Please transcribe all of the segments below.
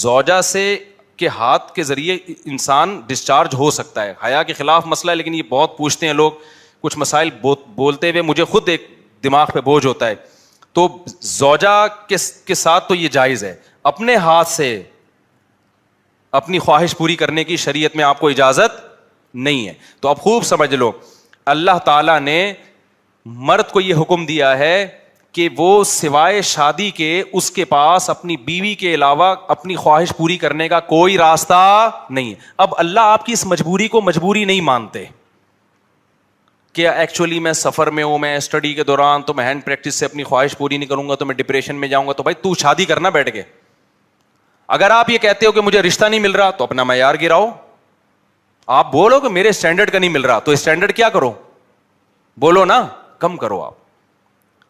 زوجہ سے کے ہاتھ کے ذریعے انسان ڈسچارج ہو سکتا ہے. حیا کے خلاف مسئلہ ہے, لیکن یہ بہت پوچھتے ہیں لوگ, کچھ مسائل بولتے ہوئے مجھے خود ایک دماغ پہ بوجھ ہوتا ہے. تو زوجہ کے ساتھ تو یہ جائز ہے. اپنے ہاتھ سے اپنی خواہش پوری کرنے کی شریعت میں آپ کو اجازت نہیں ہے. تو اب خوب سمجھ لو, اللہ تعالیٰ نے مرد کو یہ حکم دیا ہے کہ وہ سوائے شادی کے اس کے پاس اپنی بیوی کے علاوہ اپنی خواہش پوری کرنے کا کوئی راستہ نہیں ہے. اب اللہ آپ کی اس مجبوری کو مجبوری نہیں مانتے کہ ایکچولی میں سفر میں ہوں, میں اسٹڈی کے دوران تو میں ہینڈ پریکٹس سے اپنی خواہش پوری نہیں کروں گا تو میں ڈپریشن میں جاؤں گا. تو بھائی تو شادی کرنا بیٹھ کے. اگر آپ یہ کہتے ہو کہ مجھے رشتہ نہیں مل رہا تو اپنا معیار گراؤ. آپ بولو کہ میرے اسٹینڈرڈ کا نہیں مل رہا, تو اسٹینڈرڈ کیا کرو, بولو نا کم کرو. آپ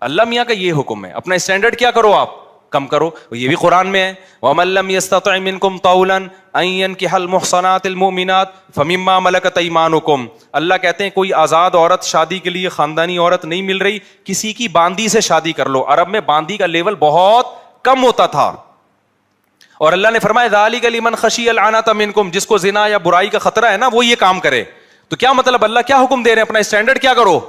اللہ میاں کا یہ حکم ہے, اپنا اسٹینڈرڈ کیا کرو, آپ کم کرو. یہ بھی قرآن میں ہے, وَمَن لَّمْ يَسْتَطِعْ مِنكُمْ طَوْلًا أَن يَنكِحَ الْمُحْصَنَاتِ الْمُؤْمِنَاتِ فَمِمَّا مَلَكَتْ أَيْمَانُكُمْ. اللہ کہتے ہیں کوئی آزاد عورت شادی کے لیے, خاندانی عورت نہیں مل رہی, کسی کی باندی سے شادی کر لو. عرب میں باندی کا لیول بہت کم ہوتا تھا, اور اللہ نے فرمایا ذَلِكَ لِمَنْ خَشِيَ الْعَنَتَ مِنكُمْ, جس کو زنا یا برائی کا خطرہ ہے نا وہ یہ کام کرے. تو کیا مطلب, اللہ کیا حکم دے رہے ہیں, اپنا اسٹینڈرڈ کیا کرو,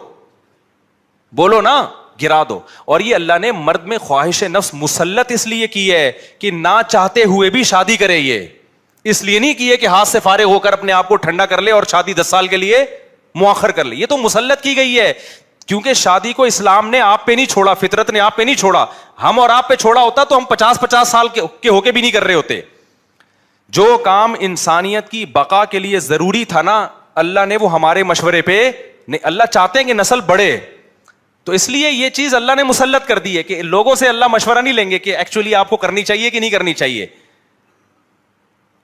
بولو نا, گرا دو. اور یہ اللہ نے مرد میں خواہش نفس مسلط اس لیے کی ہے کہ نہ چاہتے ہوئے بھی شادی کرے. یہ اس لیے نہیں کی ہے کہ ہاتھ سے فارغ ہو کر اپنے آپ کو ٹھنڈا کر لے اور شادی 10 سال کے لیے مؤخر کر لے. یہ تو مسلط کی گئی ہے, کیونکہ شادی کو اسلام نے آپ پہ نہیں چھوڑا, فطرت نے آپ پہ نہیں چھوڑا. ہم اور آپ پہ چھوڑا ہوتا تو ہم 50 سال کے ہو کے بھی نہیں کر رہے ہوتے. جو کام انسانیت کی بقا کے لیے ضروری تھا نا, اللہ نے وہ ہمارے مشورے پہ نہیں. اللہ چاہتے ہیں کہ نسل بڑھے, تو اس لیے یہ چیز اللہ نے مسلط کر دی ہے کہ لوگوں سے اللہ مشورہ نہیں لیں گے کہ ایکچولی آپ کو کرنی چاہیے کہ نہیں کرنی چاہیے.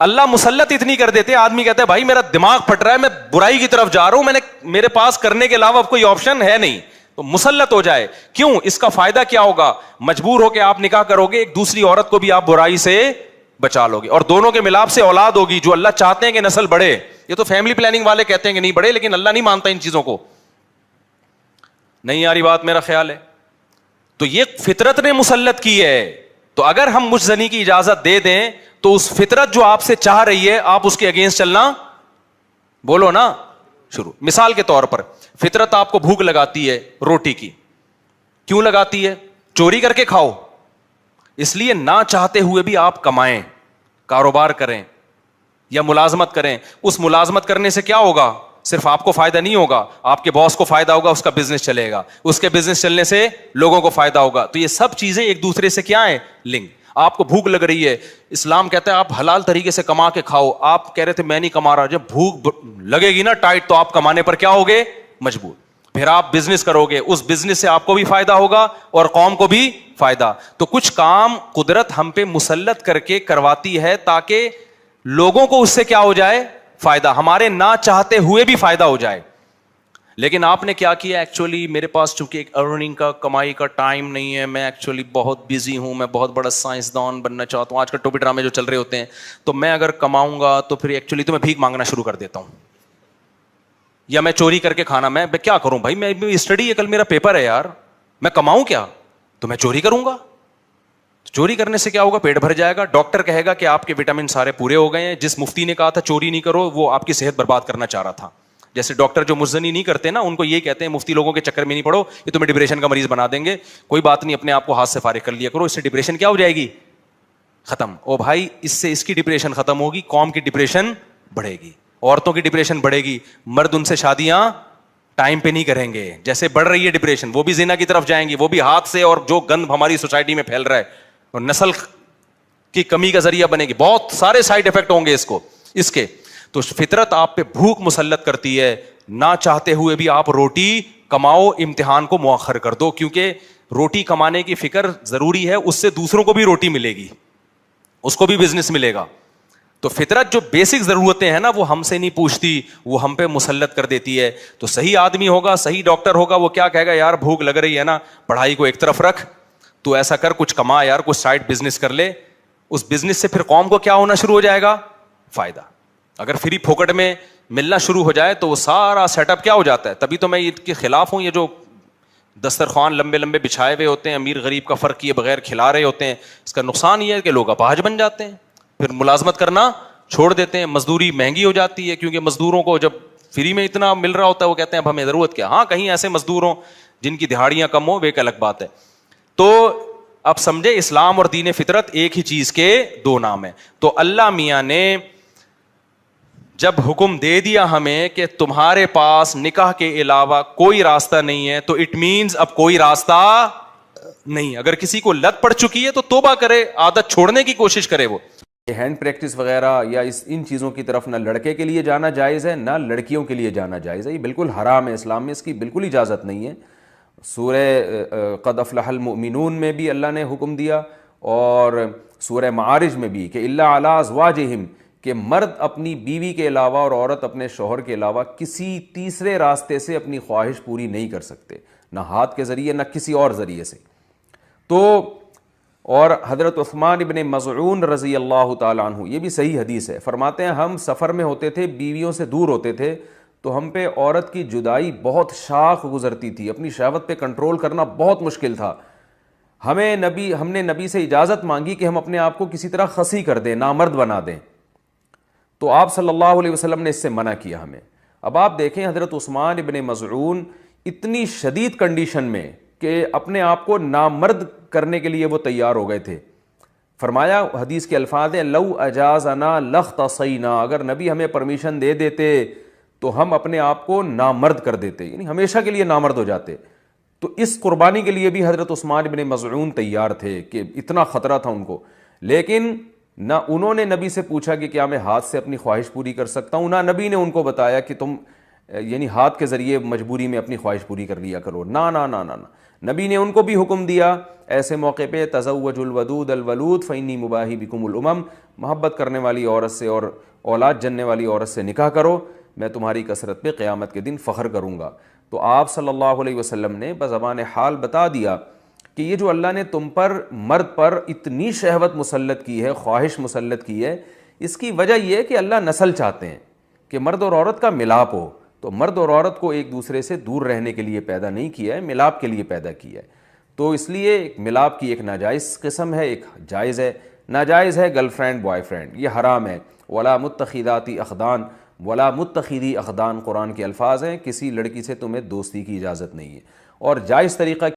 اللہ مسلط اتنی کر دیتے, آدمی کہتا ہے بھائی میرا دماغ پھٹ رہا ہے, میں برائی کی طرف جا رہا ہوں, میرے پاس کرنے کے علاوہ کوئی آپشن ہے نہیں, تو مسلط ہو جائے. کیوں, اس کا فائدہ کیا ہوگا, مجبور ہو کے آپ نکاح کرو گے, ایک دوسری عورت کو بھی آپ برائی سے بچا لو گے, اور دونوں کے ملاپ سے اولاد ہوگی جو اللہ چاہتے ہیں کہ نسل بڑھے. یہ تو فیملی پلاننگ والے کہتے ہیں کہ نہیں بڑھے, لیکن اللہ نہیں مانتا ان چیزوں کو. نہیں آ رہی بات, میرا خیال ہے. تو یہ فطرت نے مسلط کی ہے. تو اگر ہم مجھ زنی کی اجازت دے دیں تو اس فطرت جو آپ سے چاہ رہی ہے آپ اس کے اگینسٹ چلنا, بولو نا, شروع. مثال کے طور پر فطرت آپ کو بھوک لگاتی ہے روٹی کی, کیوں لگاتی ہے, چوری کر کے کھاؤ. اس لیے نہ چاہتے ہوئے بھی آپ کمائیں, کاروبار کریں یا ملازمت کریں. اس ملازمت کرنے سے کیا ہوگا, صرف آپ کو فائدہ نہیں ہوگا, آپ کے باس کو فائدہ ہوگا, اس کا بزنس چلے گا, اس کے بزنس چلنے سے لوگوں کو فائدہ ہوگا. تو یہ سب چیزیں ایک دوسرے سے کیا ہیں, لنک. آپ کو بھوک لگ رہی ہے, اسلام کہتا ہے آپ حلال طریقے سے کما کے کھاؤ. آپ کہہ رہے تھے میں نہیں کما رہا, جب بھوک لگے گی نا ٹائٹ, تو آپ کمانے پر کیا ہوگے, مجبور. پھر آپ بزنس کرو گے, اس بزنس سے آپ کو بھی فائدہ ہوگا اور قوم کو بھی فائدہ. تو کچھ کام قدرت ہم پہ مسلط کر کے کرواتی ہے تاکہ لوگوں کو اس سے کیا ہو جائے, فائدہ, ہمارے نہ چاہتے ہوئے بھی فائدہ ہو جائے. لیکن آپ نے کیا کیا, ایکچولی میرے پاس چونکہ ایک ارننگ کا, کمائی کا ٹائم نہیں ہے, میں ایکچولی بہت بزی ہوں, میں بہت بڑا سائنسدان بننا چاہتا ہوں. آج کل ٹوپی ڈرامے جو چل رہے ہوتے ہیں, تو میں اگر کماؤں گا تو پھر ایکچولی تو میں بھیک مانگنا شروع کر دیتا ہوں, یا میں چوری کر کے کھانا, میں کیا کروں بھائی, میں اسٹڈی ہے, کل میرا پیپر ہے یار, میں کماؤں کیا, تو میں چوری کروں گا. چوری کرنے سے کیا ہوگا, پیٹ بھر جائے گا, ڈاکٹر کہے گا کہ آپ کے وٹامن سارے پورے ہو گئے ہیں. جس مفتی نے کہا تھا چوری نہیں کرو, وہ آپ کی صحت برباد کرنا چاہ رہا تھا. جیسے ڈاکٹر جو مزنی نہیں کرتے نا, ان کو یہ کہتے ہیں مفتی لوگوں کے چکر میں نہیں پڑو, یہ تمہیں ڈپریشن کا مریض بنا دیں گے. کوئی بات نہیں, اپنے آپ کو ہاتھ سے فارغ کر لیا کرو, اس سے ڈپریشن کیا ہو جائے گی, ختم. او بھائی, اس سے اس کی ڈپریشن ختم ہوگی, قوم کی ڈپریشن بڑھے گی, عورتوں کی ڈپریشن بڑھے گی, مرد ان سے شادیاں ٹائم پہ نہیں کریں گے. جیسے بڑھ رہی ہے ڈپریشن, وہ بھی زنا کی طرف جائیں گی, وہ بھی ہاتھ سے, اور جو گند ہماری سوسائٹی میں پھیل رہا ہے اور نسل کی کمی کا ذریعہ بنے گی, بہت سارے سائڈ افیکٹ ہوں گے اس کے. تو فطرت آپ پہ بھوک مسلط کرتی ہے, نہ چاہتے ہوئے بھی آپ روٹی کماؤ, امتحان کو مؤخر کر دو, کیونکہ روٹی کمانے کی فکر ضروری ہے, اس سے دوسروں کو بھی روٹی ملے گی, اس کو بھی بزنس ملے گا. تو فطرت جو بیسک ضرورتیں ہیں نا, وہ ہم سے نہیں پوچھتی, وہ ہم پہ مسلط کر دیتی ہے. تو صحیح آدمی ہوگا, صحیح ڈاکٹر ہوگا, وہ کیا کہے گا, یار بھوک لگ رہی ہے نا, پڑھائی کو ایک طرف رکھ, تو ایسا کر, کچھ کما یار, کچھ سائڈ بزنس کر لے. اس بزنس سے پھر قوم کو کیا ہونا شروع ہو جائے گا, فائدہ. اگر فری پھوکٹ میں ملنا شروع ہو جائے تو وہ سارا سیٹ اپ کیا ہو جاتا ہے. تبھی تو میں اس کے خلاف ہوں, یہ جو دسترخوان لمبے لمبے بچھائے ہوئے ہوتے ہیں, امیر غریب کا فرق کیے بغیر کھلا رہے ہوتے ہیں, اس کا نقصان یہ ہے کہ لوگ اپاہج بن جاتے ہیں. پھر ملازمت کرنا چھوڑ دیتے ہیں, مزدوری مہنگی ہو جاتی ہے, کیونکہ مزدوروں کو جب فری میں اتنا مل رہا ہوتا ہے وہ کہتے ہیں اب ہمیں ضرورت کیا. ہاں کہیں ایسے مزدور ہوں جن کی دہاڑیاں کم ہو, وہ ایک الگ بات ہے. تو اب سمجھے اسلام اور دین فطرت ایک ہی چیز کے دو نام ہیں. تو اللہ میاں نے جب حکم دے دیا ہمیں کہ تمہارے پاس نکاح کے علاوہ کوئی راستہ نہیں ہے, تو اٹ مینز اب کوئی راستہ نہیں. اگر کسی کو لت پڑ چکی ہے تو توبہ کرے, عادت چھوڑنے کی کوشش کرے. وہ ہینڈ پریکٹس وغیرہ یا ان چیزوں کی طرف نہ لڑکے کے لیے جانا جائز ہے, نہ لڑکیوں کے لیے جانا جائز ہے. یہ بالکل حرام ہے, اسلام میں اس کی بالکل اجازت نہیں ہے. سورہ قد افلح المؤمنون میں بھی اللہ نے حکم دیا, اور سورہ معارج میں بھی کہ الا علی ازواجہم, کہ مرد اپنی بیوی کے علاوہ اور عورت اپنے شوہر کے علاوہ کسی تیسرے راستے سے اپنی خواہش پوری نہیں کر سکتے, نہ ہاتھ کے ذریعے نہ کسی اور ذریعے سے. تو اور حضرت عثمان ابن مظعون رضی اللہ تعالیٰ عنہ, یہ بھی صحیح حدیث ہے, فرماتے ہیں ہم سفر میں ہوتے تھے, بیویوں سے دور ہوتے تھے, تو ہم پہ عورت کی جدائی بہت شاق گزرتی تھی, اپنی شہوت پہ کنٹرول کرنا بہت مشکل تھا. ہم نے نبی سے اجازت مانگی کہ ہم اپنے آپ کو کسی طرح خصی کر دیں, نامرد بنا دیں, تو آپ صلی اللہ علیہ وسلم نے اس سے منع کیا ہمیں. اب آپ دیکھیں حضرت عثمان ابن مظعون اتنی شدید کنڈیشن میں کہ اپنے آپ کو نامرد کرنے کے لیے وہ تیار ہو گئے تھے. فرمایا, حدیث کے الفاظ ہیں, لو اجازنا لاختصینا, اگر نبی ہمیں پرمیشن دے دیتے تو ہم اپنے آپ کو نامرد کر دیتے, یعنی ہمیشہ کے لیے نامرد ہو جاتے. تو اس قربانی کے لیے بھی حضرت عثمان ابن مظعون تیار تھے کہ اتنا خطرہ تھا ان کو. لیکن نہ انہوں نے نبی سے پوچھا کہ کیا میں ہاتھ سے اپنی خواہش پوری کر سکتا ہوں, نہ نبی نے ان کو بتایا کہ تم یعنی ہاتھ کے ذریعے مجبوری میں اپنی خواہش پوری کر لیا کرو. نہ نہ نہ نہ نبی نے ان کو بھی حکم دیا ایسے موقع پہ, تزوج الودود الولود فانی مباہی بکم الامم, محبت کرنے والی عورت سے اور اولاد جننے والی عورت سے نکاح کرو, میں تمہاری کثرت پہ قیامت کے دن فخر کروں گا. تو آپ صلی اللہ علیہ وسلم نے بزبان حال بتا دیا کہ یہ جو اللہ نے تم پر, مرد پر اتنی شہوت مسلط کی ہے, خواہش مسلط کی ہے, اس کی وجہ یہ ہے کہ اللہ نسل چاہتے ہیں کہ مرد اور عورت کا ملاپ ہو. تو مرد اور عورت کو ایک دوسرے سے دور رہنے کے لیے پیدا نہیں کیا ہے, ملاپ کے لیے پیدا کیا ہے. تو اس لیے ملاپ کی ایک ناجائز قسم ہے, ایک جائز ہے. ناجائز ہے گرل فرینڈ بوائے فرینڈ, یہ حرام ہے. ولا متخذاتی اخدان, ولا متخذی اخدان قرآن کے الفاظ ہیں, کسی لڑکی سے تمہیں دوستی کی اجازت نہیں ہے. اور جائز طریقہ